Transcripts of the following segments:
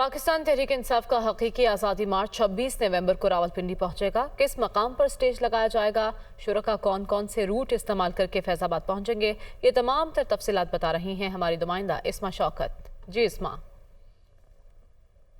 पाकिस्तान तहरीक इंसाफ का हकीकी आज़ादी मार्च 26 नवंबर को रावलपिंडी पहुंचेगा। किस मकाम पर स्टेज लगाया जाएगा, शुरका कौन कौन से रूट इस्तेमाल करके फैजाबाद पहुंचेंगे, ये तमाम तर तफसीलात बता रही हैं हमारी नुमाइंदा इस्मा शौकत। जी इस्मा।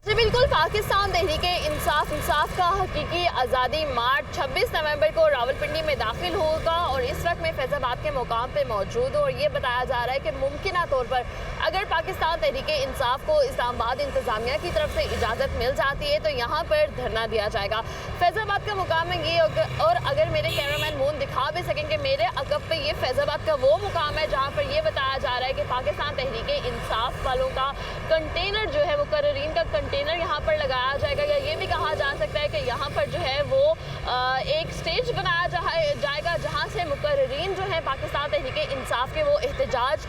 जी बिल्कुल, पाकिस्तान तहरीक इंसाफ का हकीकी आज़ादी मार्च 26 नवंबर को रावलपिंडी में दाखिल होगा और इस वक्त मैं फैजाबाद के मुकाम पे मौजूद हूँ और ये बताया जा रहा है कि मुमकिन तौर पर अगर पाकिस्तान तहरीक इंसाफ को इस्लामाबाद इंतज़ामिया की तरफ से इजाज़त मिल जाती है तो यहाँ पर धरना दिया जाएगा। फैजाबाद का मुकाम है ये, और अगर मेरे कैमरामैन मून दिखा भी सकेंगे मेरे अकब पे, ये फैजाबाद का वो मुकाम है जहाँ पर ये बताया जा रहा है कि पाकिस्तान तहरीक इंसाफ वालों का कंटेनर जो है, मुकर्रीन का कंटेनर यहाँ पर लगाया जाएगा। या ये भी कहा जा सकता है कि यहाँ पर जो है वो एक स्टेज बनाया जाएगा जहाँ से मुकर्रीन जो है पाकिस्तान तहरीक इंसाफ के वो एहतजाज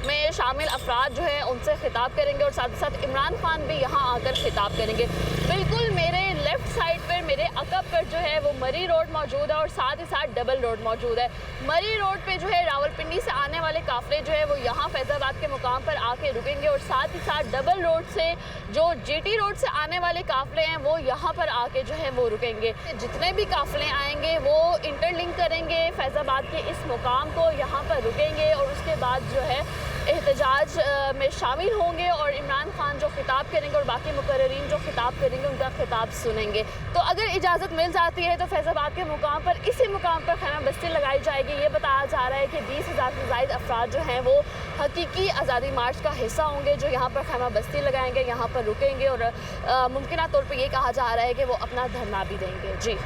में शामिल अफराद जो है उनसे खिताब करेंगे और साथ ही साथ इमरान खान भी यहाँ आकर खिताब करेंगे। बिल्कुल मेरे लेफ्ट साइड पर, मेरे अकब पर जो है वो मरी रोड मौजूद है और साथ ही साथ डबल रोड मौजूद है। मरी रोड पे जो है रावलपिंडी से आने वाले काफिले जो है वो यहाँ फैजाबाद के मुकाम पर आके रुकेंगे और साथ ही साथ डबल रोड से जो जीटी रोड से आने वाले काफिले हैं वो यहाँ पर आके जो है वो रुकेंगे। जितने भी काफिले आएंगे वो इंटरलिंक करेंगे फैजाबाद के इस मुकाम को, यहाँ पर रुकेंगे और उसके बाद जो है एहतजाज में शामिल होंगे और इमरान खान जो खिताब करेंगे और बाकी मुकर्रीन जो खिताब करेंगे उनका खिताब सुनेंगे। तो अगर इजाज़त मिल जाती है तो फैजाबाद के मुकाम पर, इसी मुकाम पर खैमा बस्ती लगाई जाएगी। ये बताया जा रहा है कि 20,000 से ज़ायद अफराद जो हैं वो हकीकी आज़ादी मार्च का हिस्सा होंगे, जो यहाँ पर खैमा बस्ती लगाएंगे, यहाँ पर रुकेंगे और मुमकिन तौर पर ये कहा जा रहा है कि वो अपना धरना भी देंगे। जी।